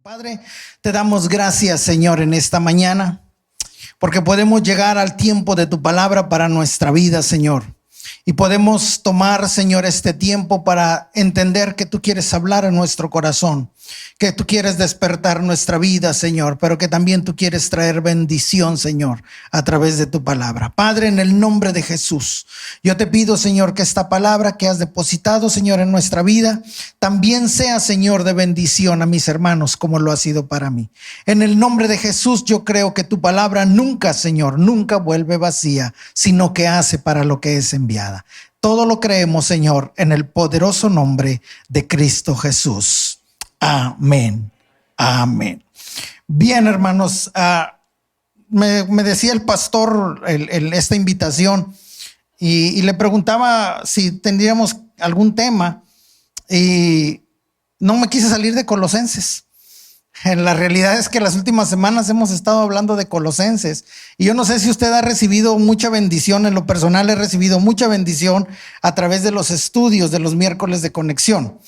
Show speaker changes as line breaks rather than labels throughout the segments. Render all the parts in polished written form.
Padre, te damos gracias, Señor, en esta mañana, porque podemos llegar al tiempo de tu palabra para nuestra vida, Señor. Y podemos tomar, Señor, este tiempo para entender que tú quieres hablar a nuestro corazón, que tú quieres despertar nuestra vida, Señor, pero que también tú quieres traer bendición, Señor, a través de tu palabra. Padre, en el nombre de Jesús, yo te pido, Señor, que esta palabra que has depositado, Señor, en nuestra vida, también sea, Señor, de bendición a mis hermanos, como lo ha sido para mí. En el nombre de Jesús, yo creo que tu palabra nunca, Señor, nunca vuelve vacía, sino que hace para lo que es enviada. Todo lo creemos, Señor, en el poderoso nombre de Cristo Jesús. Amén. Amén. Bien, hermanos, me decía el pastor esta invitación y le preguntaba si tendríamos algún tema y no me quise salir de Colosenses. La realidad es que las últimas semanas hemos estado hablando de Colosenses y yo no sé si usted ha recibido mucha bendición. En lo personal he recibido mucha bendición a través de los estudios de los miércoles de conexión.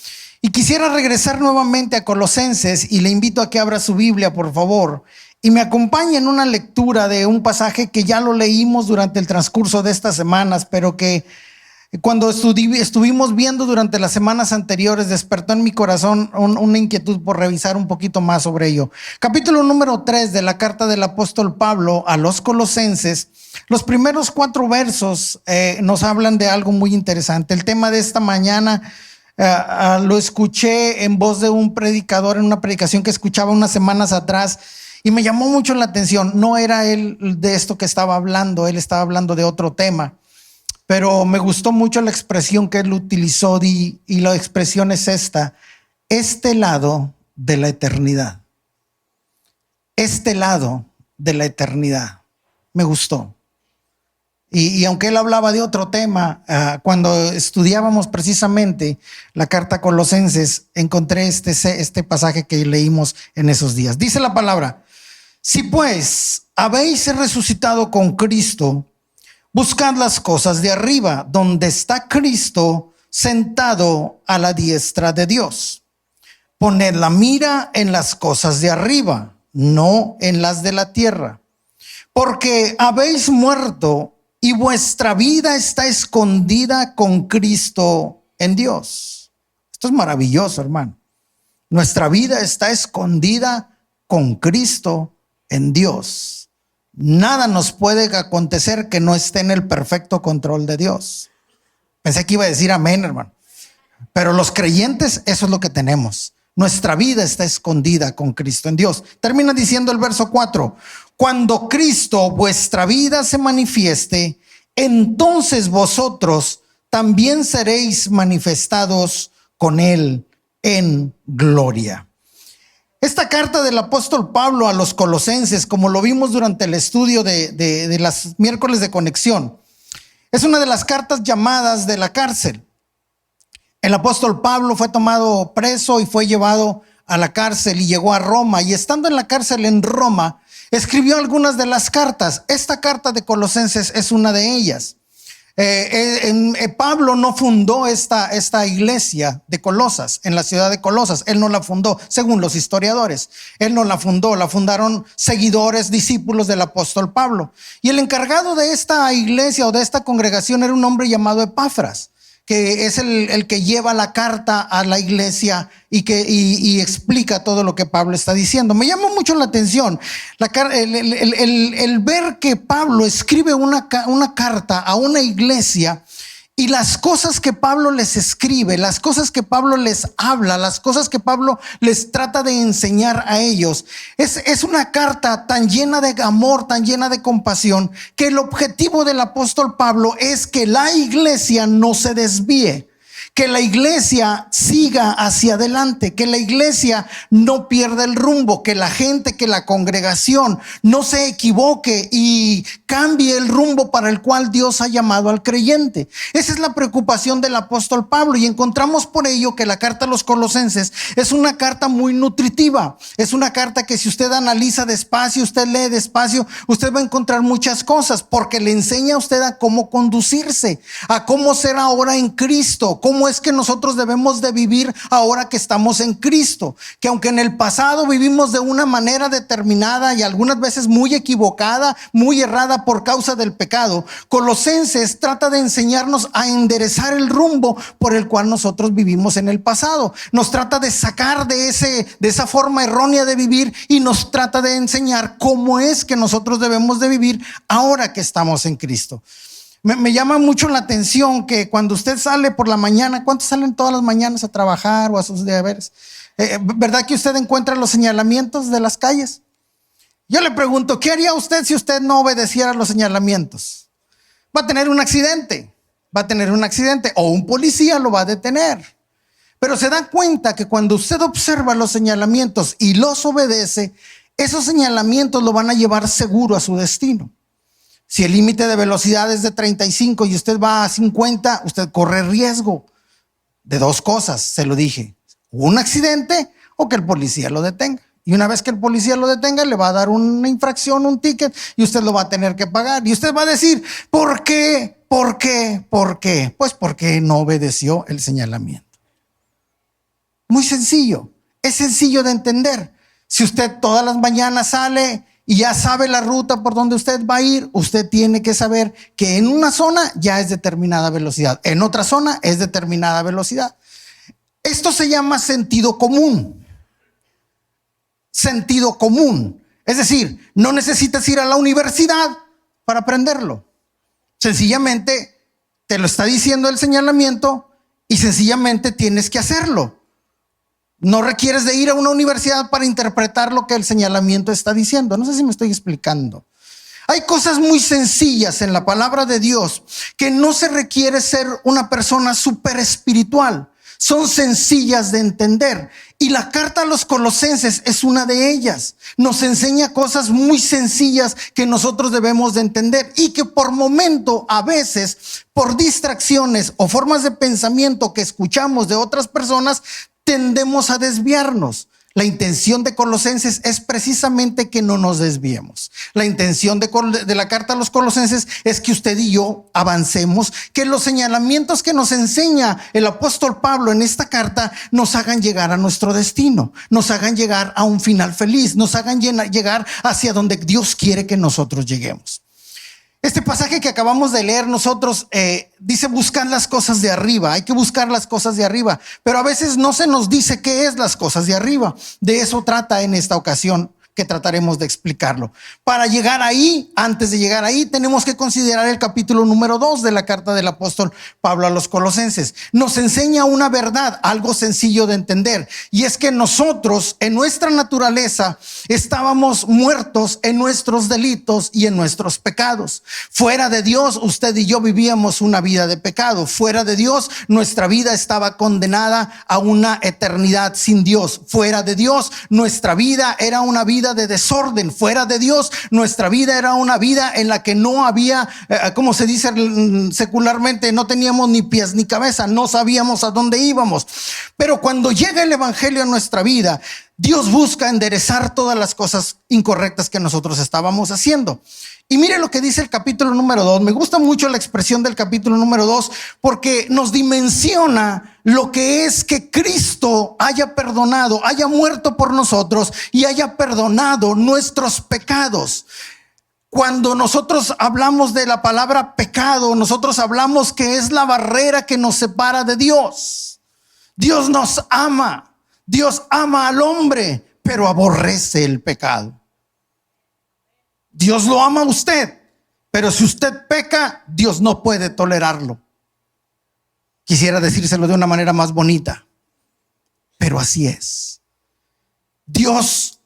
Y quisiera regresar nuevamente a Colosenses y le invito a que abra su Biblia, por favor, y me acompañe en una lectura de un pasaje que ya lo leímos durante el transcurso de estas semanas, pero que cuando estuvimos viendo durante las semanas anteriores, despertó en mi corazón una inquietud por revisar un poquito más sobre ello. Capítulo número 3 de la carta del apóstol Pablo a los Colosenses. Los primeros 4 versos nos hablan de algo muy interesante. El tema de esta mañana lo escuché en voz de un predicador en una predicación que escuchaba unas semanas atrás y me llamó mucho la atención. No era él de esto que estaba hablando, él estaba hablando de otro tema. Pero me gustó mucho la expresión que él utilizó y la expresión es esta: este lado de la eternidad. Este lado de la eternidad. Me gustó. Y aunque él hablaba de otro tema, cuando estudiábamos precisamente la carta a Colosenses, encontré este pasaje que leímos en esos días. Dice la palabra: si pues habéis resucitado con Cristo, buscad las cosas de arriba, donde está Cristo sentado a la diestra de Dios. Poned la mira en las cosas de arriba, no en las de la tierra. Porque habéis muerto y vuestra vida está escondida con Cristo en Dios. Esto es maravilloso, hermano. Nuestra vida está escondida con Cristo en Dios. Nada nos puede acontecer que no esté en el perfecto control de Dios. Pensé que iba a decir amén, hermano. Pero los creyentes, eso es lo que tenemos. Nuestra vida está escondida con Cristo en Dios. Termina diciendo el verso 4. Cuando Cristo, vuestra vida, se manifieste, entonces vosotros también seréis manifestados con Él en gloria. Esta carta del apóstol Pablo a los Colosenses, como lo vimos durante el estudio de las miércoles de conexión, es una de las cartas llamadas de la cárcel. El apóstol Pablo fue tomado preso y fue llevado a la cárcel y llegó a Roma. Y estando en la cárcel en Roma, escribió algunas de las cartas. Esta carta de Colosenses es una de ellas. Pablo no fundó esta iglesia de Colosas, en la ciudad de Colosas. Él no la fundó, según los historiadores. Él no la fundó, la fundaron seguidores, discípulos del apóstol Pablo. Y el encargado de esta iglesia o de esta congregación era un hombre llamado Epafras, que es el que lleva la carta a la iglesia y explica todo lo que Pablo está diciendo. Me llama mucho la atención el ver que Pablo escribe una carta a una iglesia y las cosas que Pablo les escribe, las cosas que Pablo les habla, las cosas que Pablo les trata de enseñar a ellos. Es una carta tan llena de amor, tan llena de compasión, que el objetivo del apóstol Pablo es que la iglesia no se desvíe, que la iglesia siga hacia adelante, que la iglesia no pierda el rumbo, que la gente, que la congregación no se equivoque y cambie el rumbo para el cual Dios ha llamado al creyente. Esa es la preocupación del apóstol Pablo y encontramos por ello que la carta a los Colosenses es una carta muy nutritiva. Es una carta que si usted analiza despacio, usted lee despacio, usted va a encontrar muchas cosas porque le enseña a usted a cómo conducirse, a cómo ser ahora en Cristo, cómo cómo es que nosotros debemos de vivir ahora que estamos en Cristo. Que aunque en el pasado vivimos de una manera determinada y algunas veces muy equivocada, muy errada por causa del pecado, Colosenses trata de enseñarnos a enderezar el rumbo por el cual nosotros vivimos en el pasado. Nos trata de sacar de esa forma errónea de vivir y nos trata de enseñar cómo es que nosotros debemos de vivir ahora que estamos en Cristo. Me llama mucho la atención que cuando usted sale por la mañana, ¿cuántos salen todas las mañanas a trabajar o a sus deberes? ¿Verdad que usted encuentra los señalamientos de las calles? Yo le pregunto, ¿qué haría usted si usted no obedeciera los señalamientos? Va a tener un accidente, o un policía lo va a detener. Pero se da cuenta que cuando usted observa los señalamientos y los obedece, esos señalamientos lo van a llevar seguro a su destino. Si el límite de velocidad es de 35 y usted va a 50, usted corre riesgo de dos cosas, se lo dije: un accidente o que el policía lo detenga. Y una vez que el policía lo detenga, le va a dar una infracción, un ticket, y usted lo va a tener que pagar. Y usted va a decir, ¿por qué? ¿Por qué? ¿Por qué? Pues porque no obedeció el señalamiento. Muy sencillo, es sencillo de entender. Si usted todas las mañanas sale y ya sabe la ruta por donde usted va a ir, usted tiene que saber que en una zona ya es determinada velocidad, en otra zona es determinada velocidad. Esto se llama sentido común. Sentido común. Es decir, no necesitas ir a la universidad para aprenderlo. Sencillamente te lo está diciendo el señalamiento y sencillamente tienes que hacerlo. No requieres de ir a una universidad para interpretar lo que el señalamiento está diciendo. No sé si me estoy explicando. Hay cosas muy sencillas en la palabra de Dios que no se requiere ser una persona súper espiritual. Son sencillas de entender. Y la carta a los Colosenses es una de ellas. Nos enseña cosas muy sencillas que nosotros debemos de entender y que por momento, a veces, por distracciones o formas de pensamiento que escuchamos de otras personas, tendemos a desviarnos. La intención de Colosenses es precisamente que no nos desviemos. La intención de la carta a los Colosenses es que usted y yo avancemos, que los señalamientos que nos enseña el apóstol Pablo en esta carta nos hagan llegar a nuestro destino, nos hagan llegar a un final feliz, nos hagan llegar hacia donde Dios quiere que nosotros lleguemos. Este pasaje que acabamos de leer nosotros dice buscar las cosas de arriba. Hay que buscar las cosas de arriba, pero a veces no se nos dice qué es las cosas de arriba. De eso trata en esta ocasión, que trataremos de explicarlo. Para llegar ahí, antes de llegar ahí, tenemos que considerar el capítulo número 2 de la carta del apóstol Pablo a los Colosenses. Nos enseña una verdad, algo sencillo de entender, y es que nosotros en nuestra naturaleza estábamos muertos en nuestros delitos y en nuestros pecados. Fuera de Dios, usted y yo vivíamos una vida de pecado. Fuera de Dios, nuestra vida estaba condenada a una eternidad sin Dios. Fuera de Dios, nuestra vida era una vida de desorden. Fuera de Dios, nuestra vida era una vida en la que no había, como se dice secularmente, no teníamos ni pies ni cabeza, no sabíamos a dónde íbamos. Pero cuando llega el evangelio a nuestra vida, Dios busca enderezar todas las cosas incorrectas que nosotros estábamos haciendo. Y mire lo que dice el capítulo número 2. Me gusta mucho la expresión del capítulo número 2 porque nos dimensiona lo que es que Cristo haya perdonado, haya muerto por nosotros y haya perdonado nuestros pecados. Cuando nosotros hablamos de la palabra pecado, nosotros hablamos que es la barrera que nos separa de Dios. Dios nos ama. Dios ama al hombre, pero aborrece el pecado. Dios lo ama a usted, pero si usted peca, Dios no puede tolerarlo. Quisiera decírselo de una manera más bonita, pero así es. Dios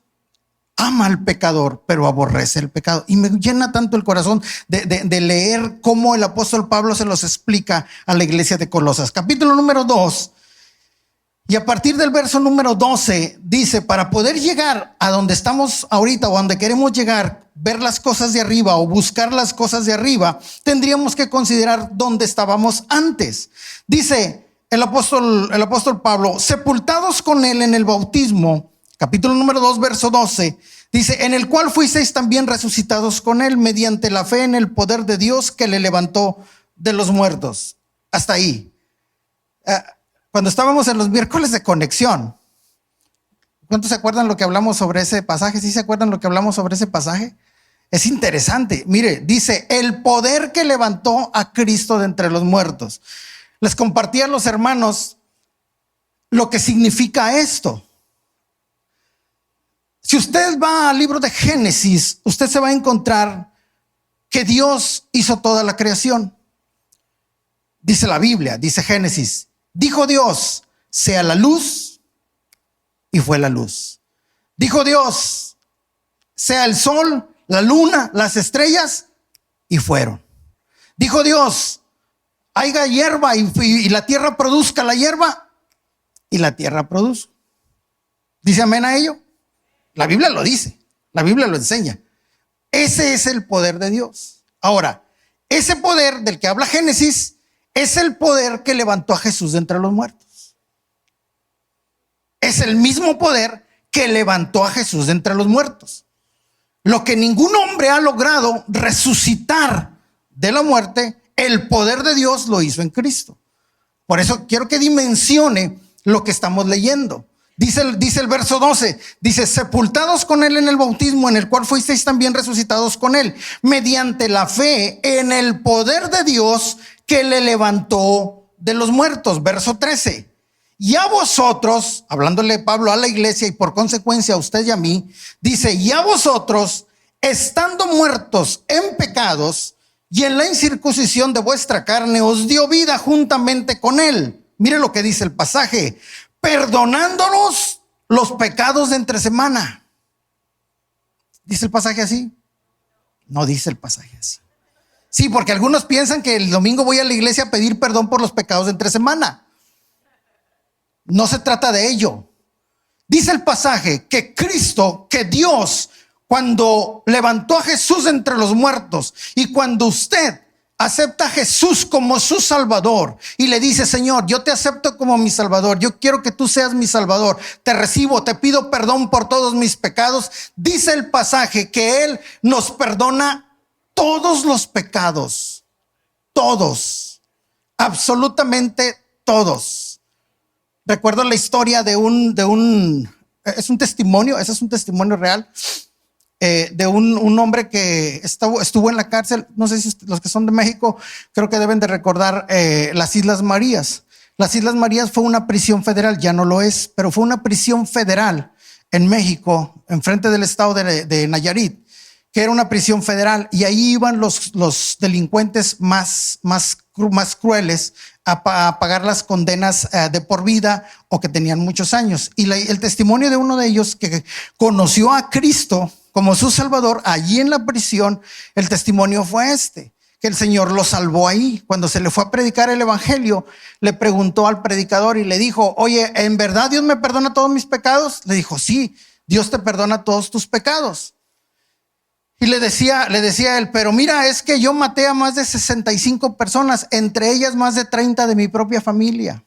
ama al pecador, pero aborrece el pecado. Y me llena tanto el corazón de leer cómo el apóstol Pablo se los explica a la iglesia de Colosas. Capítulo número 2. Y a partir del verso número 12 dice, para poder llegar a donde estamos ahorita o a donde queremos llegar, ver las cosas de arriba o buscar las cosas de arriba, tendríamos que considerar dónde estábamos antes. Dice el apóstol Pablo, sepultados con él en el bautismo, capítulo número 2, verso 12, dice, en el cual fuisteis también resucitados con él mediante la fe en el poder de Dios que le levantó de los muertos. Hasta ahí. Cuando estábamos en los miércoles de conexión, ¿cuántos se acuerdan lo que hablamos sobre ese pasaje? ¿Sí se acuerdan lo que hablamos sobre ese pasaje? Es interesante. Mire, dice, el poder que levantó a Cristo de entre los muertos. Les compartí a los hermanos lo que significa esto. Si usted va al libro de Génesis, usted se va a encontrar que Dios hizo toda la creación. Dice la Biblia, dice Génesis, dijo Dios, sea la luz, y fue la luz. Dijo Dios, sea el sol, la luna, las estrellas, y fueron. Dijo Dios, haya hierba y la tierra produzca la hierba, y la tierra produce. ¿Dice amén a ello? La Biblia lo dice, la Biblia lo enseña. Ese es el poder de Dios. Ahora, ese poder del que habla Génesis es el poder que levantó a Jesús de entre los muertos. Es el mismo poder que levantó a Jesús de entre los muertos. Lo que ningún hombre ha logrado resucitar de la muerte, el poder de Dios lo hizo en Cristo. Por eso quiero que dimensione lo que estamos leyendo. Dice el verso 12, dice, sepultados con él en el bautismo, en el cual fuisteis también resucitados con él, mediante la fe en el poder de Dios que le levantó de los muertos. Verso 13, y a vosotros, hablándole Pablo a la iglesia y por consecuencia a usted y a mí, dice, y a vosotros, estando muertos en pecados y en la incircuncisión de vuestra carne, os dio vida juntamente con él. Mire lo que dice el pasaje, perdonándonos los pecados de entre semana. ¿Dice el pasaje así? No dice el pasaje así. Sí, porque algunos piensan que el domingo voy a la iglesia a pedir perdón por los pecados de entre semana. No se trata de ello. Dice el pasaje que Cristo, que Dios, cuando levantó a Jesús de entre los muertos, y cuando usted acepta a Jesús como su Salvador y le dice, Señor, yo te acepto como mi Salvador, yo quiero que tú seas mi Salvador, te recibo, te pido perdón por todos mis pecados. Dice el pasaje que Él nos perdona todos los pecados, todos, absolutamente todos. Recuerdo la historia de es un testimonio, ese es un testimonio real, de un hombre que estuvo en la cárcel. No sé si los que son de México creo que deben de recordar las Islas Marías. Las Islas Marías fue una prisión federal, ya no lo es, pero fue una prisión federal en México, enfrente del estado de Nayarit, que era una prisión federal, y ahí iban los delincuentes más crueles a pagar las condenas de por vida o que tenían muchos años. Y el testimonio de uno de ellos que conoció a Cristo como su Salvador allí en la prisión, el testimonio fue que el Señor lo salvó ahí. Cuando se le fue a predicar el evangelio, le preguntó al predicador y le dijo, oye, ¿en verdad Dios me perdona todos mis pecados? Le dijo, sí, Dios te perdona todos tus pecados. Y le decía él, pero mira, es que yo maté a más de 65 personas, entre ellas más de 30 de mi propia familia.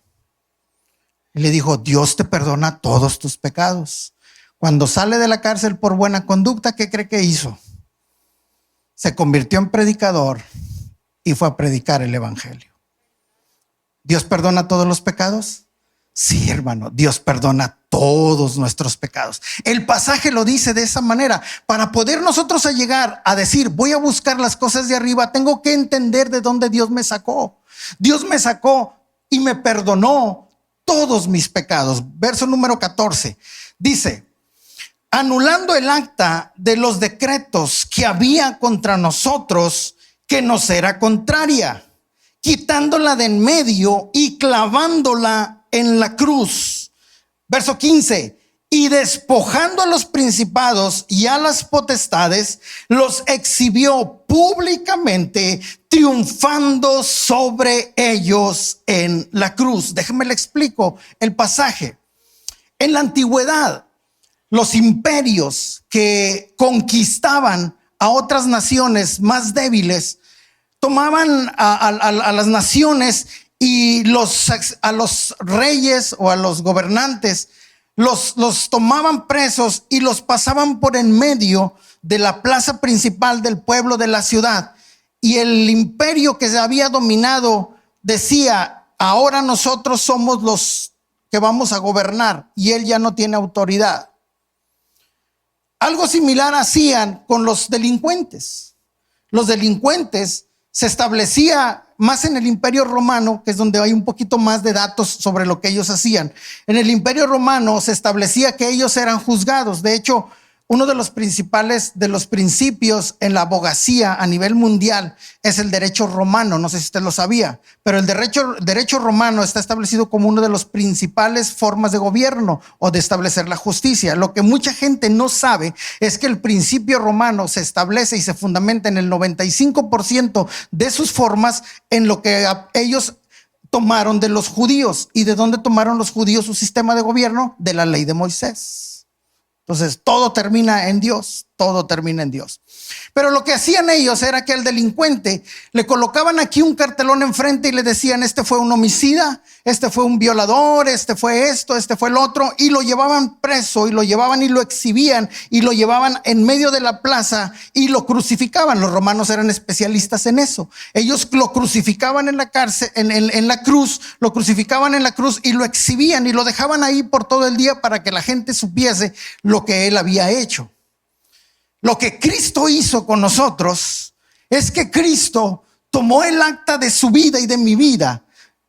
Y le dijo, Dios te perdona todos tus pecados. Cuando sale de la cárcel por buena conducta, ¿qué cree que hizo? Se convirtió en predicador y fue a predicar el evangelio. ¿Dios perdona todos los pecados? Sí, hermano, Dios perdona todos nuestros pecados. El pasaje lo dice de esa manera. Para poder nosotros llegar a decir, voy a buscar las cosas de arriba, tengo que entender de dónde Dios me sacó. Dios me sacó y me perdonó todos mis pecados. Verso número 14. Dice, anulando el acta de los decretos que había contra nosotros, que nos era contraria, quitándola de en medio y clavándola en la cruz. Verso 15, y despojando a los principados y a las potestades, los exhibió públicamente, triunfando sobre ellos en la cruz. Déjenme le explico el pasaje. En la antigüedad, los imperios que conquistaban a otras naciones más débiles tomaban a las naciones y a los reyes o a los gobernantes los tomaban presos y los pasaban por en medio de la plaza principal del pueblo, de la ciudad. Y el imperio que se había dominado decía, ahora nosotros somos los que vamos a gobernar y él ya no tiene autoridad. Algo similar hacían con los delincuentes. Los delincuentes se establecía más en el Imperio Romano, que es donde hay un poquito más de datos sobre lo que ellos hacían. En el Imperio Romano se establecía que ellos eran juzgados. De hecho, uno de los principales de los principios en la abogacía a nivel mundial es el derecho romano. No sé si usted lo sabía, pero el derecho romano está establecido como una de las principales formas de gobierno o de establecer la justicia. Lo que mucha gente no sabe es que el principio romano se establece y se fundamenta en el 95% de sus formas en lo que ellos tomaron de los judíos. ¿Y de dónde tomaron los judíos su sistema de gobierno? De la ley de Moisés. Entonces todo termina en Dios, todo termina en Dios. Pero lo que hacían ellos era que al delincuente le colocaban aquí un cartelón enfrente y le decían: este fue un homicida, este fue un violador, este fue esto, este fue el otro, y lo llevaban preso y lo llevaban y lo exhibían y lo llevaban en medio de la plaza y lo crucificaban. Los romanos eran especialistas en eso. Ellos lo crucificaban en la cárcel, en la cruz, lo crucificaban en la cruz y lo exhibían y lo dejaban ahí por todo el día para que la gente supiese lo que él había hecho. Lo que Cristo hizo con nosotros es que Cristo tomó el acta de su vida y de mi vida,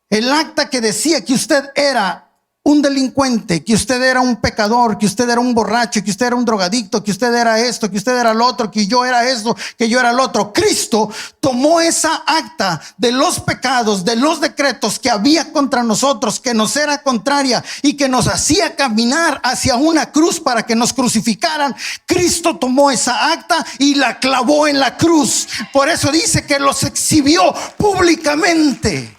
el acta que decía que usted era un delincuente, que usted era un pecador, que usted era un borracho, que usted era un drogadicto, que usted era esto, que usted era lo otro, que yo era esto, que yo era lo otro. Cristo tomó esa acta de los pecados, de los decretos que había contra nosotros, que nos era contraria y que nos hacía caminar hacia una cruz para que nos crucificaran. Cristo tomó esa acta y la clavó en la cruz. Por eso dice que los exhibió públicamente.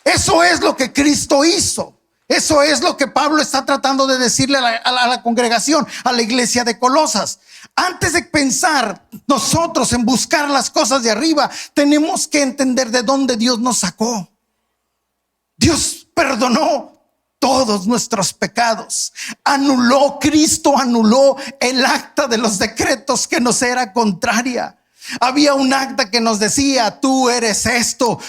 Eso es lo que Cristo hizo. Eso es lo que Pablo está tratando de decirle a la congregación, a la iglesia de Colosas. Antes de pensar nosotros en buscar las cosas de arriba, tenemos que entender de dónde Dios nos sacó. Dios perdonó todos nuestros pecados. Cristo anuló el acta de los decretos que nos era contraria. Había un acta que nos decía: tú eres esto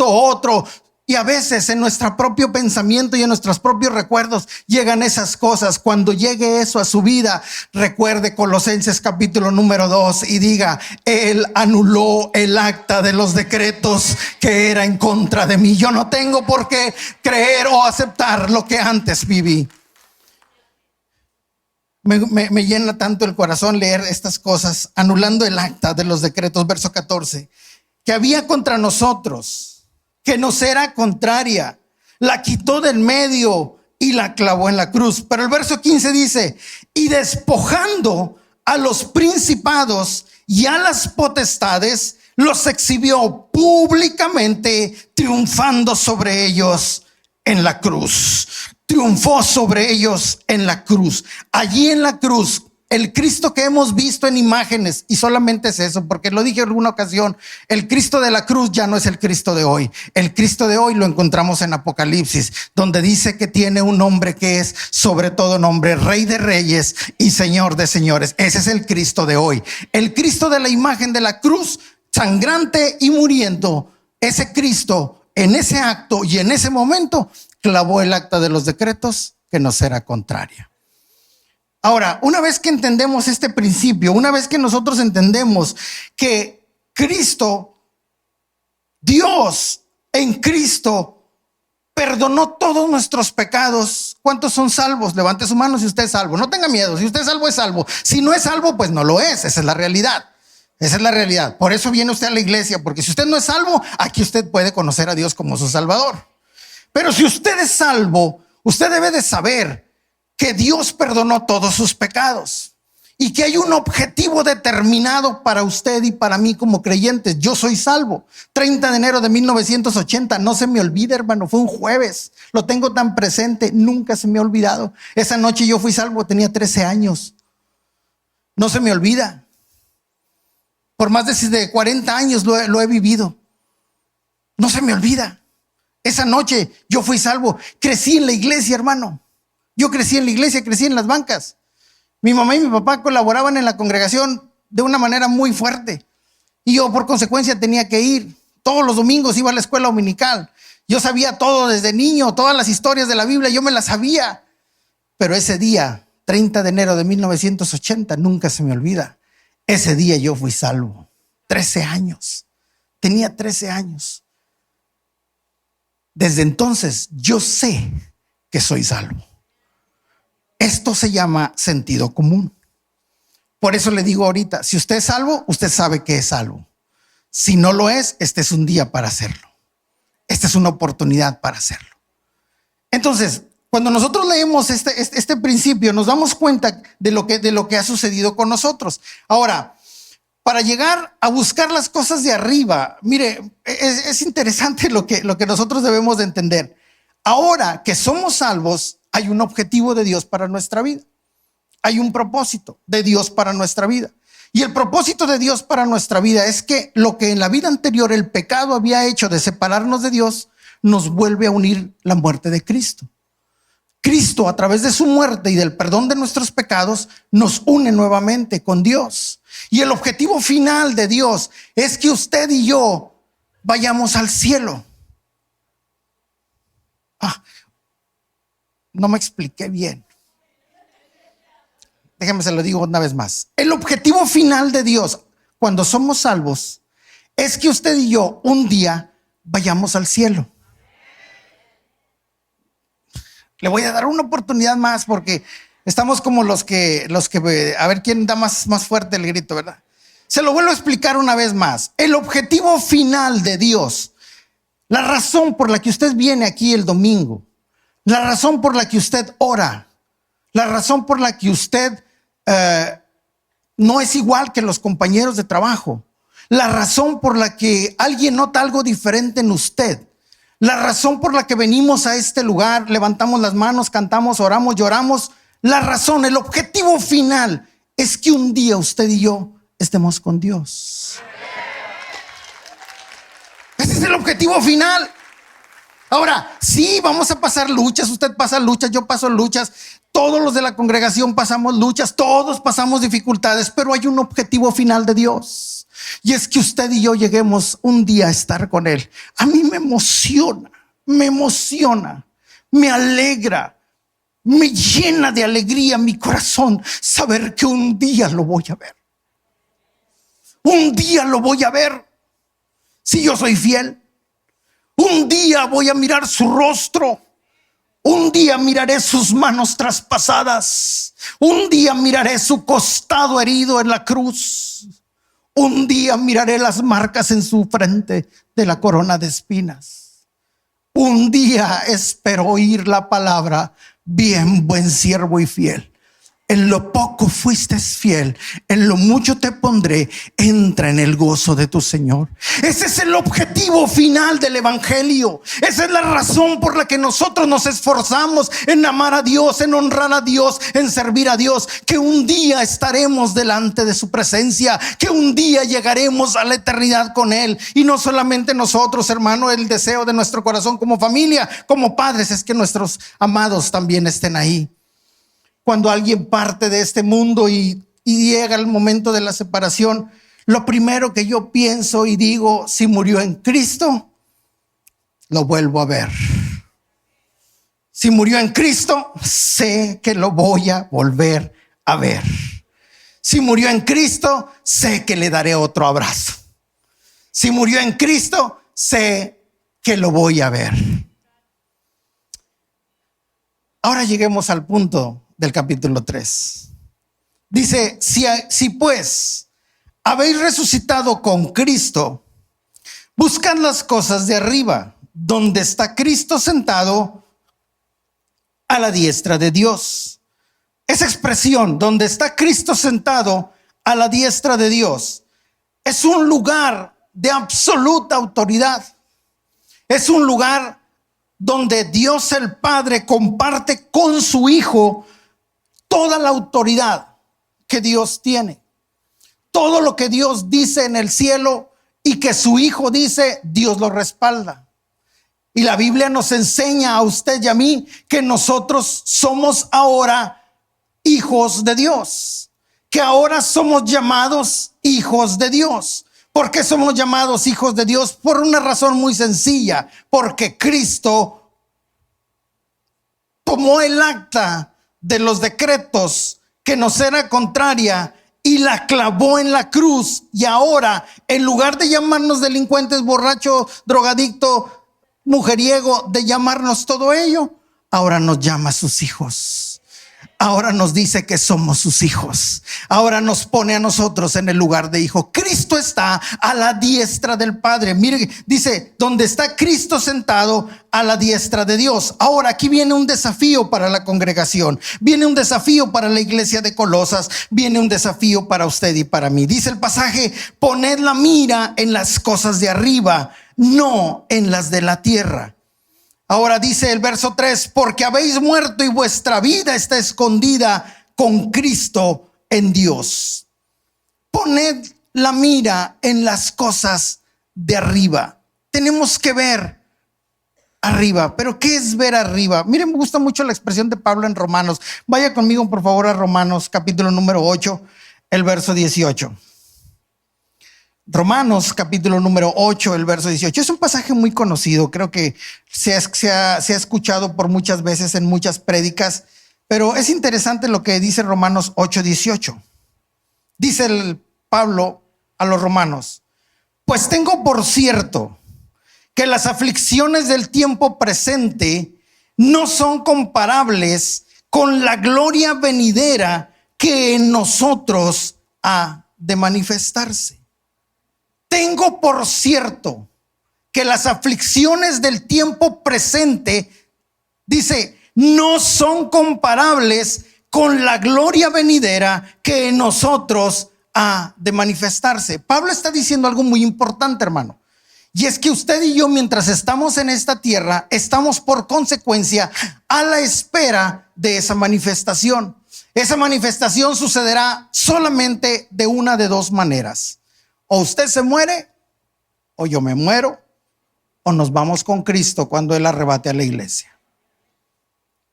otro. Y a veces en nuestro propio pensamiento y en nuestros propios recuerdos llegan esas cosas. Cuando llegue eso a su vida, recuerde Colosenses capítulo número 2 y diga: Él anuló el acta de los decretos que era en contra de mí. Yo no tengo por qué creer o aceptar lo que antes viví. Me llena tanto el corazón leer estas cosas, anulando el acta de los decretos, verso 14, que había contra nosotros, que nos era contraria, la quitó del medio y la clavó en la cruz. Pero el verso 15 dice: y despojando a los principados y a las potestades, los exhibió públicamente, triunfando sobre ellos en la cruz. Triunfó sobre ellos en la cruz. Allí en la cruz, el Cristo que hemos visto en imágenes, y solamente es eso, porque lo dije en alguna ocasión, el Cristo de la cruz ya no es el Cristo de hoy. El Cristo de hoy lo encontramos en Apocalipsis, donde dice que tiene un nombre que es sobre todo nombre, Rey de Reyes y Señor de Señores. Ese es el Cristo de hoy. El Cristo de la imagen de la cruz, sangrante y muriendo, ese Cristo en ese acto y en ese momento clavó el acta de los decretos que nos era contraria. Ahora, una vez que entendemos este principio, una vez que nosotros entendemos que Cristo, Dios en Cristo, perdonó todos nuestros pecados. ¿Cuántos son salvos? Levante su mano si usted es salvo. No tenga miedo, si usted es salvo, es salvo. Si no es salvo, pues no lo es. Esa es la realidad. Esa es la realidad. Por eso viene usted a la iglesia, porque si usted no es salvo, aquí usted puede conocer a Dios como su Salvador. Pero si usted es salvo, usted debe de saber que Dios perdonó todos sus pecados y que hay un objetivo determinado para usted y para mí como creyentes. Yo soy salvo. 30 de enero de 1980, no se me olvida, hermano, fue un jueves. Lo tengo tan presente, nunca se me ha olvidado. Esa noche yo fui salvo, tenía 13 años. No se me olvida. Por más de 40 años lo he vivido. No se me olvida. Esa noche yo fui salvo. Crecí en la iglesia, hermano. Yo crecí en la iglesia, crecí en las bancas. Mi mamá y mi papá colaboraban en la congregación de una manera muy fuerte. Y yo por consecuencia tenía que ir. Todos los domingos iba a la escuela dominical. Yo sabía todo desde niño, todas las historias de la Biblia, yo me las sabía. Pero ese día, 30 de enero de 1980, nunca se me olvida. Ese día yo fui salvo. 13 años. Tenía 13 años. Desde entonces yo sé que soy salvo. Esto se llama sentido común. Por eso le digo ahorita, si usted es salvo, usted sabe que es salvo. Si no lo es, este es un día para hacerlo. Esta es una oportunidad para hacerlo. Entonces, cuando nosotros leemos este principio, nos damos cuenta de lo que ha sucedido con nosotros. Ahora, para llegar a buscar las cosas de arriba, mire, es interesante lo que nosotros debemos de entender. Ahora que somos salvos, hay un objetivo de Dios para nuestra vida. Hay un propósito de Dios para nuestra vida. Y el propósito de Dios para nuestra vida es que lo que en la vida anterior el pecado había hecho de separarnos de Dios, nos vuelve a unir la muerte de Cristo. Cristo, a través de su muerte y del perdón de nuestros pecados, nos une nuevamente con Dios. Y el objetivo final de Dios es que usted y yo vayamos al cielo. No me expliqué bien. Déjame se lo digo una vez más. El objetivo final de Dios cuando somos salvos es que usted y yo un día vayamos al cielo. Le voy a dar una oportunidad más porque estamos como los que a ver quién da más fuerte el grito, ¿verdad? Se lo vuelvo a explicar una vez más. El objetivo final de Dios, la razón por la que usted viene aquí el domingo, la razón por la que usted ora, la razón por la que usted no es igual que los compañeros de trabajo, la razón por la que alguien nota algo diferente en usted, la razón por la que venimos a este lugar, levantamos las manos, cantamos, oramos, lloramos, la razón, el objetivo final es que un día usted y yo estemos con Dios. Ese es el objetivo final. Ahora, sí, vamos a pasar luchas, usted pasa luchas, yo paso luchas, todos los de la congregación pasamos luchas, todos pasamos dificultades, pero hay un objetivo final de Dios. Y es que usted y yo lleguemos un día a estar con Él. A mí me emociona, me alegra, me llena de alegría mi corazón saber que un día lo voy a ver. Un día lo voy a ver. Si yo soy fiel, un día voy a mirar su rostro. Un día miraré sus manos traspasadas. Un día miraré su costado herido en la cruz. Un día miraré las marcas en su frente de la corona de espinas. Un día espero oír la palabra: bien, buen siervo y fiel. En lo poco fuiste fiel, en lo mucho te pondré, entra en el gozo de tu Señor. Ese es el objetivo final del evangelio. Esa es la razón por la que nosotros nos esforzamos en amar a Dios, en honrar a Dios, en servir a Dios. Que un día estaremos delante de su presencia, que un día llegaremos a la eternidad con Él. Y no solamente nosotros, hermano, el deseo de nuestro corazón como familia, como padres, es que nuestros amados también estén ahí. Cuando alguien parte de este mundo y llega el momento de la separación, lo primero que yo pienso y digo: si murió en Cristo, lo vuelvo a ver. Si murió en Cristo, sé que lo voy a volver a ver. Si murió en Cristo, sé que le daré otro abrazo. Si murió en Cristo, sé que lo voy a ver. Ahora lleguemos al punto del capítulo 3. Dice: si pues habéis resucitado con Cristo, buscad las cosas de arriba, donde está Cristo sentado a la diestra de Dios. Esa expresión, donde está Cristo sentado a la diestra de Dios, es un lugar de absoluta autoridad. Es un lugar donde Dios el Padre comparte con su Hijo toda la autoridad que Dios tiene. Todo lo que Dios dice en el cielo y que su Hijo dice, Dios lo respalda. Y la Biblia nos enseña a usted y a mí que nosotros somos ahora hijos de Dios, que ahora somos llamados hijos de Dios. ¿Por qué somos llamados hijos de Dios? Por una razón muy sencilla, porque Cristo tomó el acta de los decretos que nos era contraria y la clavó en la cruz. Y ahora, en lugar de llamarnos delincuentes, borracho, drogadicto, mujeriego, de llamarnos todo ello, ahora nos llama sus hijos. Ahora nos dice que somos sus hijos. Ahora nos pone a nosotros en el lugar de hijo. Cristo está a la diestra del Padre. Mire, dice, donde está Cristo sentado a la diestra de Dios. Ahora aquí viene un desafío para la congregación. Viene un desafío para la iglesia de Colosas. Viene un desafío para usted y para mí. Dice el pasaje, poned la mira en las cosas de arriba, no en las de la tierra. Ahora dice el verso 3, porque habéis muerto y vuestra vida está escondida con Cristo en Dios. Poned la mira en las cosas de arriba. Tenemos que ver arriba. ¿Pero qué es ver arriba? Miren, me gusta mucho la expresión de Pablo en Romanos. Vaya conmigo por favor a Romanos capítulo número 8, el verso 18. Romanos capítulo número 8, el verso 18. Es un pasaje muy conocido, creo que se ha escuchado por muchas veces en muchas prédicas, pero es interesante lo que dice Romanos 8, 18. Dice el Pablo a los romanos, pues tengo por cierto que las aflicciones del tiempo presente no son comparables con la gloria venidera que en nosotros ha de manifestarse. Tengo por cierto que las aflicciones del tiempo presente, dice, no son comparables con la gloria venidera que en nosotros ha de manifestarse. Pablo está diciendo algo muy importante, hermano. Y es que usted y yo, mientras estamos en esta tierra, estamos por consecuencia a la espera de esa manifestación. Esa manifestación sucederá solamente de una de dos maneras. O usted se muere, o yo me muero, o nos vamos con Cristo cuando Él arrebate a la iglesia.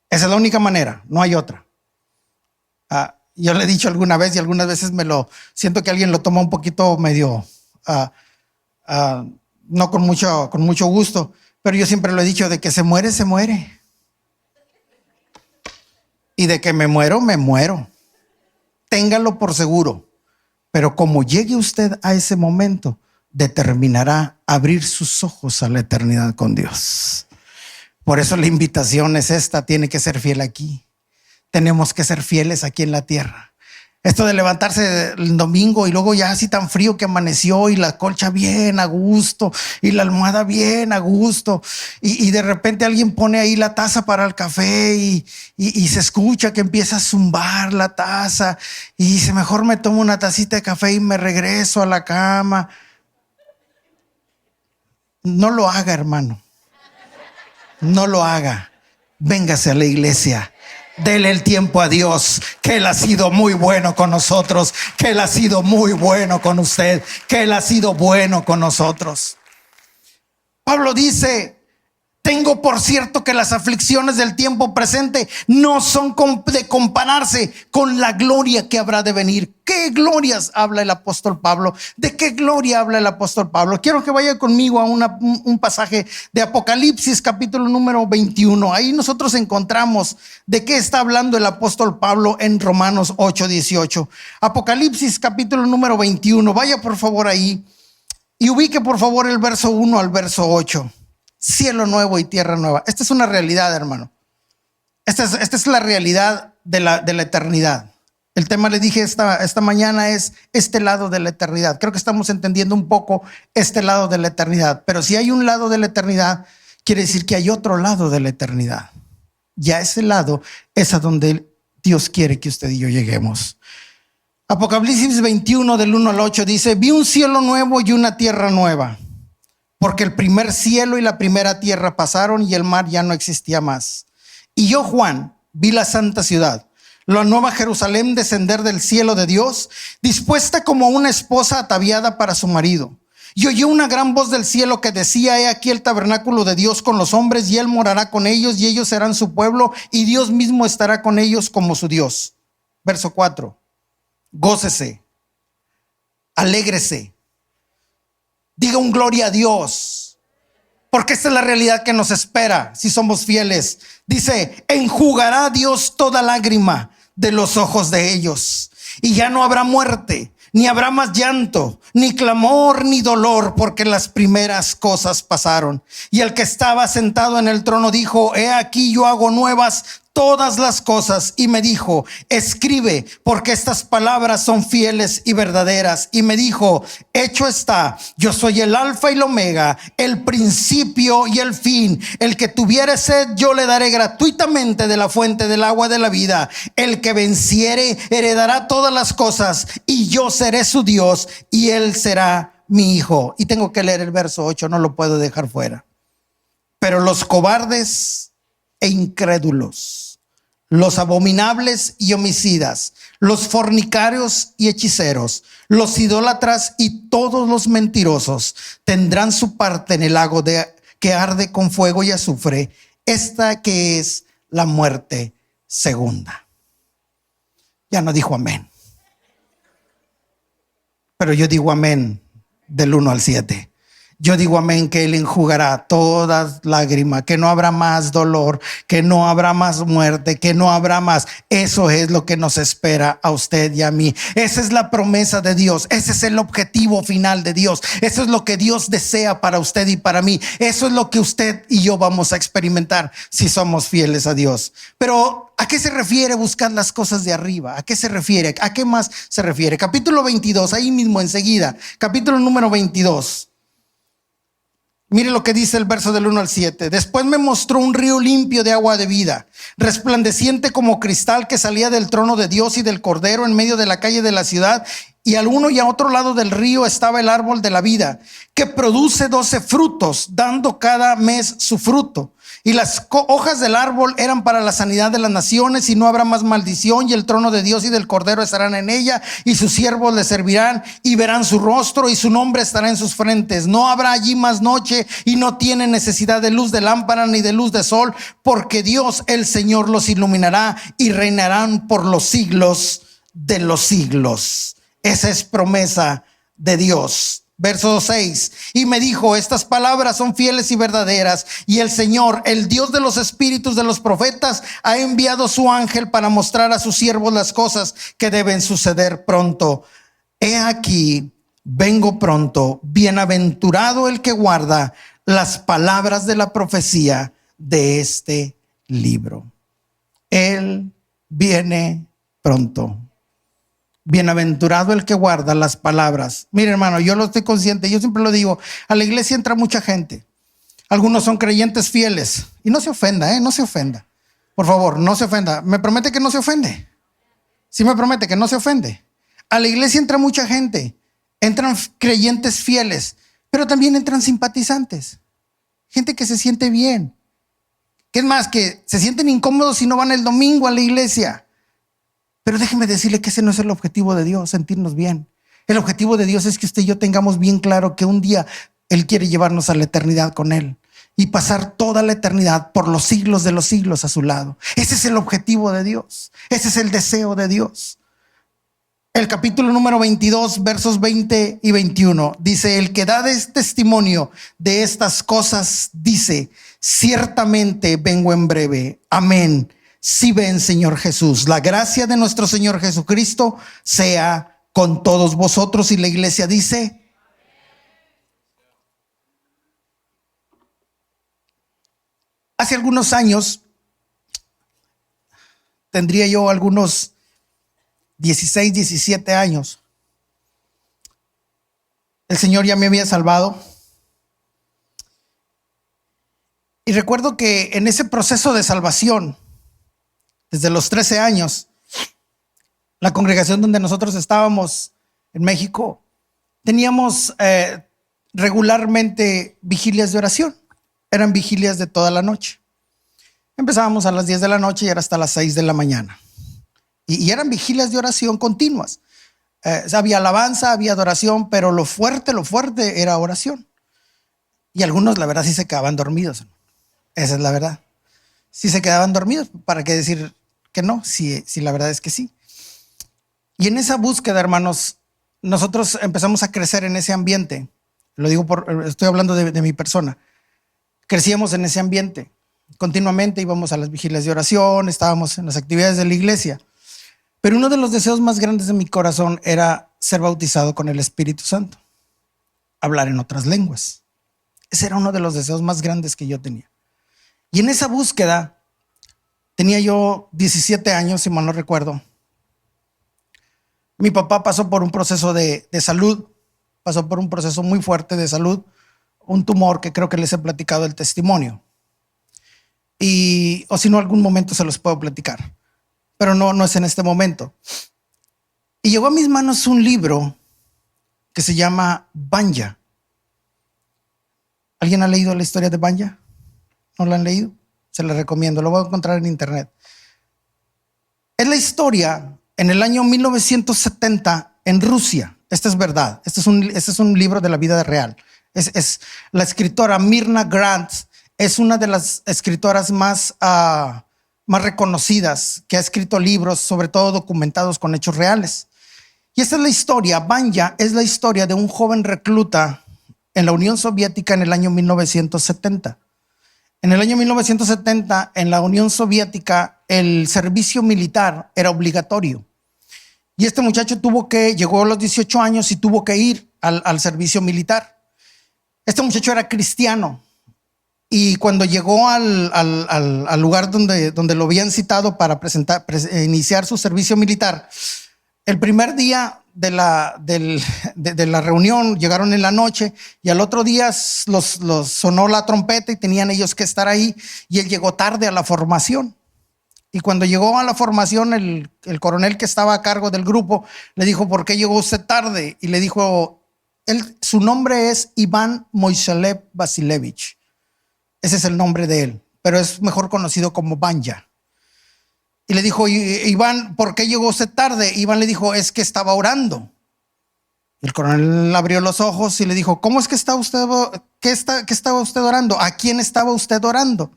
Esa es la única manera, no hay otra. Yo le he dicho alguna vez y algunas veces siento que alguien lo toma un poquito medio, no con mucho gusto, pero yo siempre lo he dicho, de que se muere, se muere. Y de que me muero, me muero. Téngalo por seguro. Pero como llegue usted a ese momento, determinará abrir sus ojos a la eternidad con Dios. Por eso la invitación es esta, tiene que ser fiel aquí. Tenemos que ser fieles aquí en la tierra. Esto de levantarse el domingo y luego ya así tan frío que amaneció y la colcha bien a gusto y la almohada bien a gusto y de repente alguien pone ahí la taza para el café y se escucha que empieza a zumbar la taza y dice, mejor me tomo una tacita de café y me regreso a la cama. No lo haga, hermano. No lo haga. Véngase a la iglesia. Dele el tiempo a Dios, que Él ha sido muy bueno con nosotros, que Él ha sido muy bueno con usted, que Él ha sido bueno con nosotros. Pablo dice, tengo por cierto que las aflicciones del tiempo presente no son de compararse con la gloria que habrá de venir. ¿Qué glorias habla el apóstol Pablo? ¿De qué gloria habla el apóstol Pablo? Quiero que vaya conmigo a un pasaje de Apocalipsis capítulo número 21. Ahí nosotros encontramos de qué está hablando el apóstol Pablo en Romanos 8, 18. Apocalipsis capítulo número 21. Vaya por favor ahí y ubique por favor el verso 1 al verso 8. Cielo nuevo y tierra nueva. Esta es una realidad, hermano. Esta es la realidad de la eternidad. El tema, le dije esta mañana, es este lado de la eternidad. Creo que estamos entendiendo un poco este lado de la eternidad. Pero si hay un lado de la eternidad, quiere decir que hay otro lado de la eternidad. Ya ese lado es a donde Dios quiere que usted y yo lleguemos. Apocalipsis 21 del 1 al 8 dice, vi un cielo nuevo y una tierra nueva. Porque el primer cielo y la primera tierra pasaron y el mar ya no existía más. Y yo, Juan, vi la santa ciudad, la nueva Jerusalén, descender del cielo de Dios, dispuesta como una esposa ataviada para su marido. Y oí una gran voz del cielo que decía, he aquí el tabernáculo de Dios con los hombres, y Él morará con ellos, y ellos serán su pueblo, y Dios mismo estará con ellos como su Dios. Verso 4. Gócese, alégrese, Diga un gloria a Dios. Porque esta es la realidad que nos espera si somos fieles. Dice, enjugará Dios toda lágrima de los ojos de ellos. Y ya no habrá muerte, ni habrá más llanto, ni clamor, ni dolor, porque las primeras cosas pasaron. Y el que estaba sentado en el trono dijo, he aquí yo hago nuevas todas las cosas. Y me dijo, escribe, porque estas palabras son fieles y verdaderas. Y me dijo, hecho está, yo soy el alfa y el omega, el principio y el fin. El que tuviere sed, yo le daré gratuitamente de la fuente del agua de la vida. El que venciere heredará todas las cosas, y yo seré su Dios y él será mi hijo. Y tengo que leer el verso 8, no lo puedo dejar fuera. Pero los cobardes e incrédulos, los abominables y homicidas, los fornicarios y hechiceros, los idólatras y todos los mentirosos tendrán su parte en el lago que arde con fuego y azufre, esta que es la muerte segunda. Ya no dijo amén, pero yo digo amén del 1 al 7. Yo digo amén, que Él enjugará todas lágrimas, que no habrá más dolor, que no habrá más muerte, que no habrá más. Eso es lo que nos espera a usted y a mí. Esa es la promesa de Dios. Ese es el objetivo final de Dios. Eso es lo que Dios desea para usted y para mí. Eso es lo que usted y yo vamos a experimentar si somos fieles a Dios. Pero ¿a qué se refiere buscar las cosas de arriba? ¿A qué se refiere? ¿A qué más se refiere? Capítulo 22, ahí mismo enseguida. Capítulo número 22. Mire lo que dice el verso del 1 al 7. Después me mostró un río limpio de agua de vida, resplandeciente como cristal, que salía del trono de Dios y del Cordero en medio de la calle de la ciudad. Y al uno y a otro lado del río estaba el árbol de la vida, que produce 12 frutos, dando cada mes su fruto. Y las hojas del árbol eran para la sanidad de las naciones, y no habrá más maldición, y el trono de Dios y del Cordero estarán en ella, y sus siervos le servirán, y verán su rostro, y su nombre estará en sus frentes. No habrá allí más noche, y no tienen necesidad de luz de lámpara ni de luz de sol, porque Dios el Señor los iluminará, y reinarán por los siglos de los siglos. Esa es promesa de Dios. Verso 6, y me dijo, estas palabras son fieles y verdaderas, y el Señor, el Dios de los espíritus de los profetas, ha enviado su ángel para mostrar a sus siervos las cosas que deben suceder pronto. He aquí, vengo pronto. Bienaventurado el que guarda las palabras de la profecía de este libro. Él viene pronto. Bienaventurado el que guarda las palabras. Mire, hermano, yo lo estoy consciente, yo siempre lo digo, a la iglesia entra mucha gente. Algunos son creyentes fieles. Y no se ofenda, no se ofenda. Por favor, no se ofenda. ¿Me promete que no se ofende? Sí, me promete que no se ofende. A la iglesia entra mucha gente. Entran creyentes fieles, pero también entran simpatizantes. Gente que se siente bien. ¿Qué es más? Que se sienten incómodos si no van el domingo a la iglesia. Pero déjeme decirle que ese no es el objetivo de Dios, sentirnos bien. El objetivo de Dios es que usted y yo tengamos bien claro que un día Él quiere llevarnos a la eternidad con Él y pasar toda la eternidad por los siglos de los siglos a su lado. Ese es el objetivo de Dios. Ese es el deseo de Dios. El capítulo número 22, versos 20 y 21, dice, el que da testimonio de estas cosas dice, ciertamente vengo en breve. Amén. Si ven, Señor Jesús. La gracia de nuestro Señor Jesucristo sea con todos vosotros. Y la iglesia dice, hace algunos años, tendría yo algunos 16, 17 años, el Señor ya me había salvado. Y recuerdo que en ese proceso de salvación, desde los 13 años, la congregación donde nosotros estábamos en México, teníamos regularmente vigilias de oración. Eran vigilias de toda la noche. Empezábamos a las 10 de la noche y era hasta las 6 de la mañana. Y eran vigilias de oración continuas. Había alabanza, había adoración, pero lo fuerte era oración. Y algunos, la verdad, sí se quedaban dormidos. Esa es la verdad. Sí se quedaban dormidos. ¿Para qué decir que no? Si la verdad es que sí. Y en esa búsqueda, hermanos, nosotros empezamos a crecer en ese ambiente. Lo digo estoy hablando de mi persona. Crecíamos en ese ambiente. Continuamente íbamos a las vigilias de oración, estábamos en las actividades de la iglesia. Pero uno de los deseos más grandes de mi corazón era ser bautizado con el Espíritu Santo, hablar en otras lenguas. Ese era uno de los deseos más grandes que yo tenía. Y en esa búsqueda, tenía yo 17 años, si mal no recuerdo. Mi papá pasó por un proceso de salud, pasó por un proceso muy fuerte de salud, un tumor que creo que les he platicado el testimonio. O si no, algún momento se los puedo platicar, pero no es en este momento. Y llegó a mis manos un libro que se llama Banja. ¿Alguien ha leído la historia de Banja? ¿No la han leído? Se la recomiendo, lo voy a encontrar en internet. Es la historia en el año 1970 en Rusia. Esta es verdad. Este es un libro de la vida real. Es la escritora Myrna Grant. Es una de las escritoras más reconocidas que ha escrito libros, sobre todo documentados con hechos reales. Y esta es la historia. Banja es la historia de un joven recluta en la Unión Soviética en el año 1970. En el año 1970, en la Unión Soviética, el servicio militar era obligatorio. Y este muchacho llegó a los 18 años y tuvo que ir al servicio militar. Este muchacho era cristiano. Y cuando llegó al lugar donde lo habían citado para iniciar su servicio militar, el primer día de la reunión llegaron en la noche y al otro día los sonó la trompeta y tenían ellos que estar ahí, y él llegó tarde a la formación. Y cuando llegó a la formación, el coronel que estaba a cargo del grupo le dijo: ¿por qué llegó usted tarde? Y le dijo, su nombre es Iván Moiselev Vasilevich. Ese es el nombre de él, pero es mejor conocido como Banja. Y le dijo: Iván, ¿por qué llegó usted tarde? Iván le dijo: es que estaba orando. Y el coronel abrió los ojos y le dijo: ¿cómo es que está usted? ¿Qué estaba usted orando? ¿A quién estaba usted orando?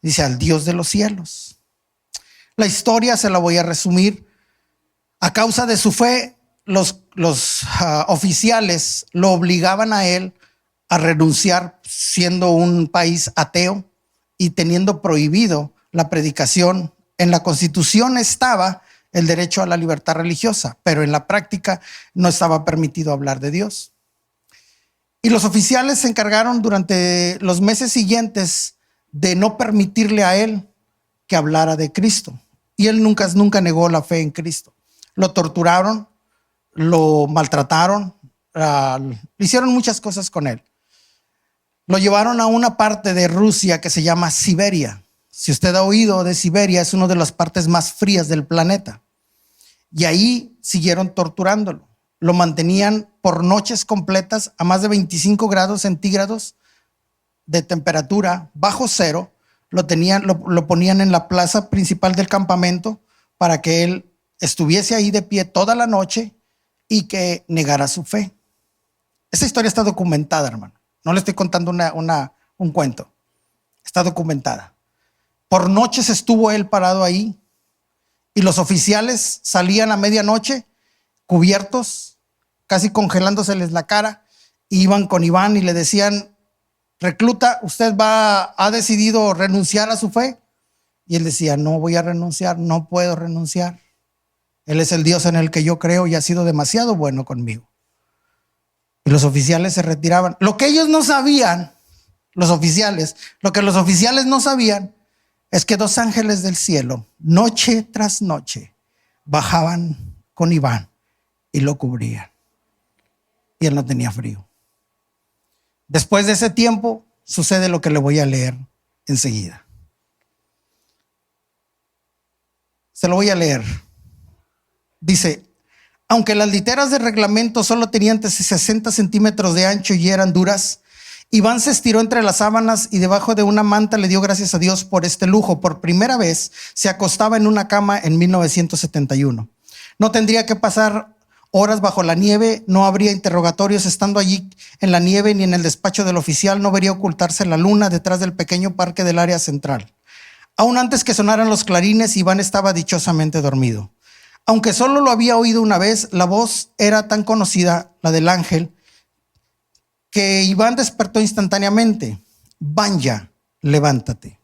Dice: al Dios de los cielos. La historia se la voy a resumir. A causa de su fe, los oficiales lo obligaban a él a renunciar, siendo un país ateo y teniendo prohibido la predicación. En la Constitución estaba el derecho a la libertad religiosa, pero en la práctica no estaba permitido hablar de Dios. Y los oficiales se encargaron durante los meses siguientes de no permitirle a él que hablara de Cristo. Y él nunca negó la fe en Cristo. Lo torturaron, lo maltrataron, hicieron muchas cosas con él. Lo llevaron a una parte de Rusia que se llama Siberia. Si usted ha oído de Siberia, es una de las partes más frías del planeta. Y ahí siguieron torturándolo. Lo mantenían por noches completas a más de 25 grados centígrados de temperatura, bajo cero. Lo ponían en la plaza principal del campamento para que él estuviese ahí de pie toda la noche y que negara su fe. Esta historia está documentada, hermano. No le estoy contando un cuento. Está documentada. Por noches estuvo él parado ahí y los oficiales salían a medianoche cubiertos, casi congelándoseles la cara, y iban con Iván y le decían: recluta, ¿usted ha decidido renunciar a su fe? Y él decía: no voy a renunciar, no puedo renunciar. Él es el Dios en el que yo creo y ha sido demasiado bueno conmigo. Y los oficiales se retiraban. Lo que ellos no sabían, lo que los oficiales no sabían es que dos ángeles del cielo, noche tras noche, bajaban con Iván y lo cubrían. Y él no tenía frío. Después de ese tiempo, sucede lo que le voy a leer enseguida. Se lo voy a leer. Dice: aunque las literas de reglamento solo tenían 60 centímetros de ancho y eran duras, Iván se estiró entre las sábanas y debajo de una manta le dio gracias a Dios por este lujo. Por primera vez se acostaba en una cama en 1971. No tendría que pasar horas bajo la nieve, no habría interrogatorios estando allí en la nieve, ni en el despacho del oficial no vería ocultarse la luna detrás del pequeño parque del área central. Aún antes que sonaran los clarines, Iván estaba dichosamente dormido. Aunque solo lo había oído una vez, la voz era tan conocida, la del ángel, que Iván despertó instantáneamente. Vanya, levántate.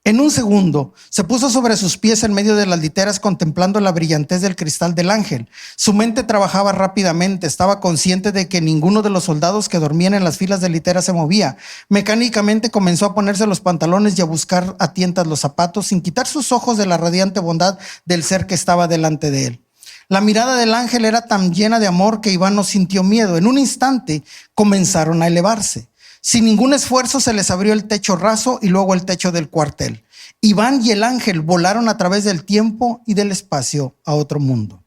En un segundo se puso sobre sus pies en medio de las literas, contemplando la brillantez del cristal del ángel. Su mente trabajaba rápidamente, estaba consciente de que ninguno de los soldados que dormían en las filas de literas se movía. Mecánicamente comenzó a ponerse los pantalones y a buscar a tientas los zapatos, sin quitar sus ojos de la radiante bondad del ser que estaba delante de él. La mirada del ángel era tan llena de amor que Iván no sintió miedo. En un instante comenzaron a elevarse. Sin ningún esfuerzo se les abrió el techo raso y luego el techo del cuartel. Iván y el ángel volaron a través del tiempo y del espacio a otro mundo.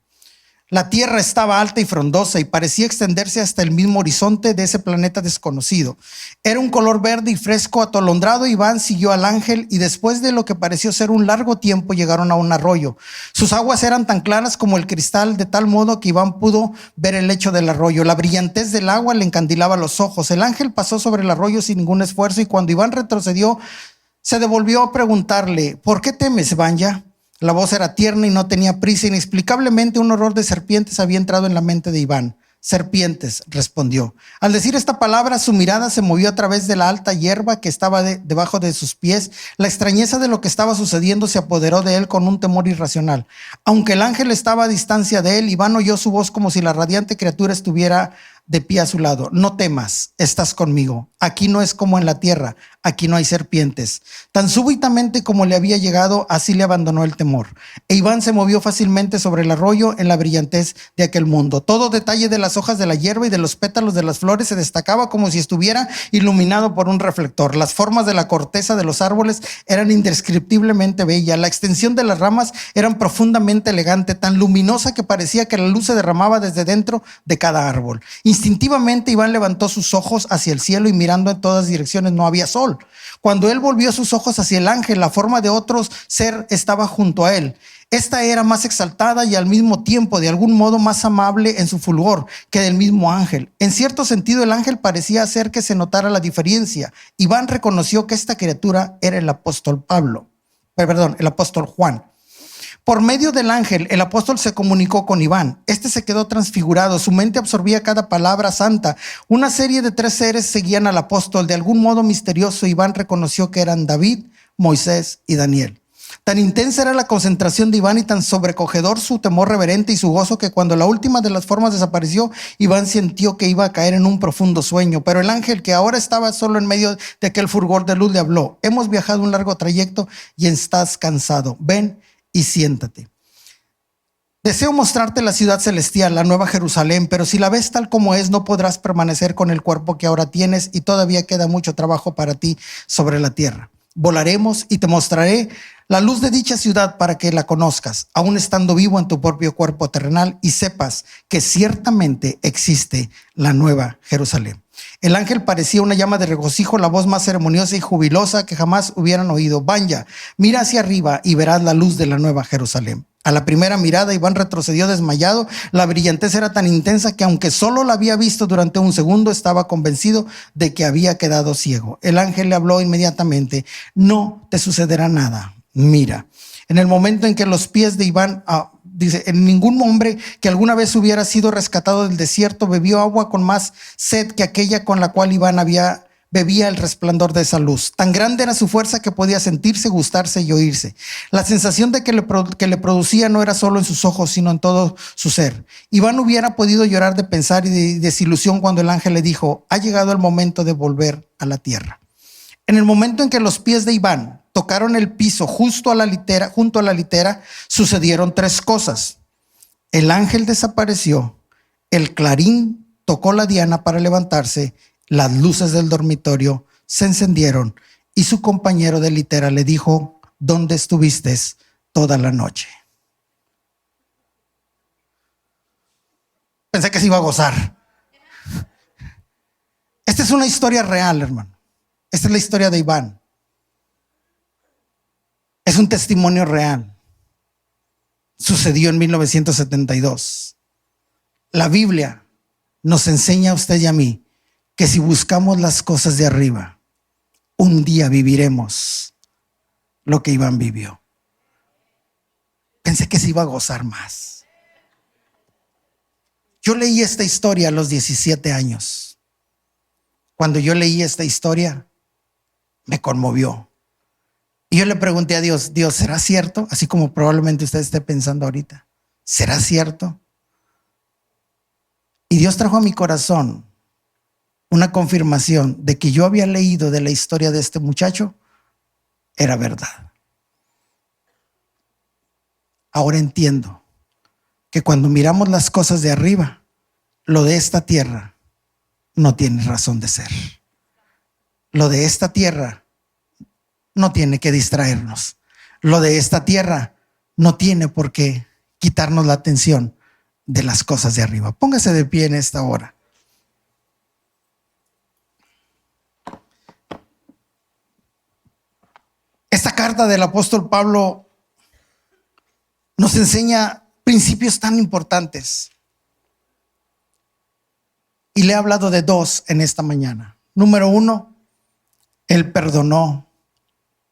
La tierra estaba alta y frondosa y parecía extenderse hasta el mismo horizonte de ese planeta desconocido. Era un color verde y fresco atolondrado. Iván siguió al ángel y después de lo que pareció ser un largo tiempo llegaron a un arroyo. Sus aguas eran tan claras como el cristal, de tal modo que Iván pudo ver el lecho del arroyo. La brillantez del agua le encandilaba los ojos. El ángel pasó sobre el arroyo sin ningún esfuerzo y cuando Iván retrocedió, se devolvió a preguntarle: ¿por qué temes, Vanya? La voz era tierna y no tenía prisa. Inexplicablemente un horror de serpientes había entrado en la mente de Iván. Serpientes, respondió. Al decir esta palabra, su mirada se movió a través de la alta hierba que estaba debajo de sus pies. La extrañeza de lo que estaba sucediendo se apoderó de él con un temor irracional. Aunque el ángel estaba a distancia de él, Iván oyó su voz como si la radiante criatura estuviera de pie a su lado. No temas, estás conmigo. Aquí no es como en la tierra, aquí no hay serpientes. Tan súbitamente como le había llegado, así le abandonó el temor. E Iván se movió fácilmente sobre el arroyo en la brillantez de aquel mundo. Todo detalle de las hojas de la hierba y de los pétalos de las flores se destacaba como si estuviera iluminado por un reflector. Las formas de la corteza de los árboles eran indescriptiblemente bellas. La extensión de las ramas era profundamente elegante, tan luminosa que parecía que la luz se derramaba desde dentro de cada árbol. Instintivamente Iván levantó sus ojos hacia el cielo y mirando en todas direcciones no había sol. Cuando él volvió sus ojos hacia el ángel, la forma de otro ser estaba junto a él. Esta era más exaltada y al mismo tiempo de algún modo más amable en su fulgor que del mismo ángel. En cierto sentido el ángel parecía hacer que se notara la diferencia. Iván reconoció que esta criatura era el apóstol el apóstol Juan. Por medio del ángel, el apóstol se comunicó con Iván. Este se quedó transfigurado, su mente absorbía cada palabra santa. Una serie de 3 seres seguían al apóstol. De algún modo misterioso, Iván reconoció que eran David, Moisés y Daniel. Tan intensa era la concentración de Iván y tan sobrecogedor su temor reverente y su gozo que cuando la última de las formas desapareció, Iván sintió que iba a caer en un profundo sueño. Pero el ángel, que ahora estaba solo en medio de aquel fulgor de luz, le habló: hemos viajado un largo trayecto y estás cansado. Ven y siéntate. Deseo mostrarte la ciudad celestial, la nueva Jerusalén, pero si la ves tal como es, no podrás permanecer con el cuerpo que ahora tienes y todavía queda mucho trabajo para ti sobre la tierra. Volaremos y te mostraré la luz de dicha ciudad para que la conozcas, aún estando vivo en tu propio cuerpo terrenal, y sepas que ciertamente existe la nueva Jerusalén. El ángel parecía una llama de regocijo, la voz más ceremoniosa y jubilosa que jamás hubieran oído. Vaya, mira hacia arriba y verás la luz de la nueva Jerusalén. A la primera mirada, Iván retrocedió desmayado. La brillantez era tan intensa que aunque solo la había visto durante un segundo, estaba convencido de que había quedado ciego. El ángel le habló inmediatamente: no te sucederá nada. Mira. En el momento en que los pies de Iván, dice, en ningún hombre que alguna vez hubiera sido rescatado del desierto bebió agua con más sed que aquella con la cual Iván bebía el resplandor de esa luz. Tan grande era su fuerza que podía sentirse, gustarse y oírse. La sensación de que le producía no era solo en sus ojos, sino en todo su ser. Iván hubiera podido llorar de pensar y de desilusión cuando el ángel le dijo: ha llegado el momento de volver a la tierra. En el momento en que los pies de Iván tocaron el piso junto a la litera, sucedieron 3 cosas. El ángel desapareció, el clarín tocó la diana para levantarse, las luces del dormitorio se encendieron y su compañero de litera le dijo: ¿dónde estuviste toda la noche? Pensé que se iba a gozar. Esta es una historia real, hermano. Esta es la historia de Iván. Es un testimonio real. Sucedió en 1972. La Biblia nos enseña a usted y a mí que si buscamos las cosas de arriba, un día viviremos lo que Iván vivió. Pensé que se iba a gozar más. Yo leí esta historia a los 17 años. cuando yo leí esta historia, me conmovió. Y yo le pregunté a Dios, Dios, ¿será cierto? Así como probablemente usted esté pensando ahorita. ¿Será cierto? Y Dios trajo a mi corazón una confirmación de que yo había leído de la historia de este muchacho, era verdad. Ahora entiendo que cuando miramos las cosas de arriba, lo de esta tierra no tiene razón de ser. Lo de esta tierra no tiene que distraernos. Lo de esta tierra no tiene por qué quitarnos la atención de las cosas de arriba. Póngase de pie en esta hora. Esta carta del apóstol Pablo nos enseña principios tan importantes. Y le he hablado de dos en esta mañana. Número uno, Él perdonó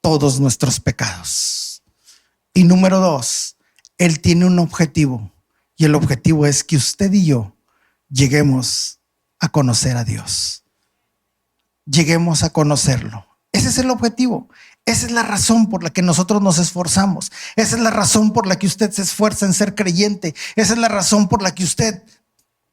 todos nuestros pecados. Y número dos, Él tiene un objetivo. Y el objetivo es que usted y yo lleguemos a conocer a Dios. Lleguemos a conocerlo. Ese es el objetivo. Esa es la razón por la que nosotros nos esforzamos. Esa es la razón por la que usted se esfuerza en ser creyente. Esa es la razón por la que usted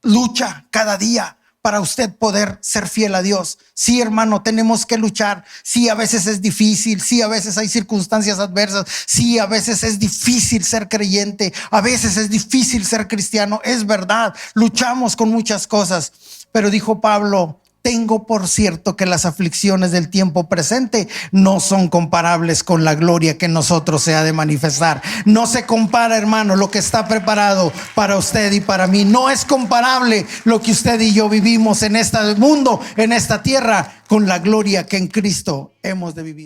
lucha cada día para usted poder ser fiel a Dios. Sí, hermano, tenemos que luchar. Sí, a veces es difícil. Sí, a veces hay circunstancias adversas. Sí, a veces es difícil ser creyente. A veces es difícil ser cristiano. Es verdad, luchamos con muchas cosas. Pero dijo Pablo, tengo por cierto que las aflicciones del tiempo presente no son comparables con la gloria que en nosotros se ha de manifestar. No se compara, hermano, lo que está preparado para usted y para mí. No es comparable lo que usted y yo vivimos en este mundo, en esta tierra, con la gloria que en Cristo hemos de vivir.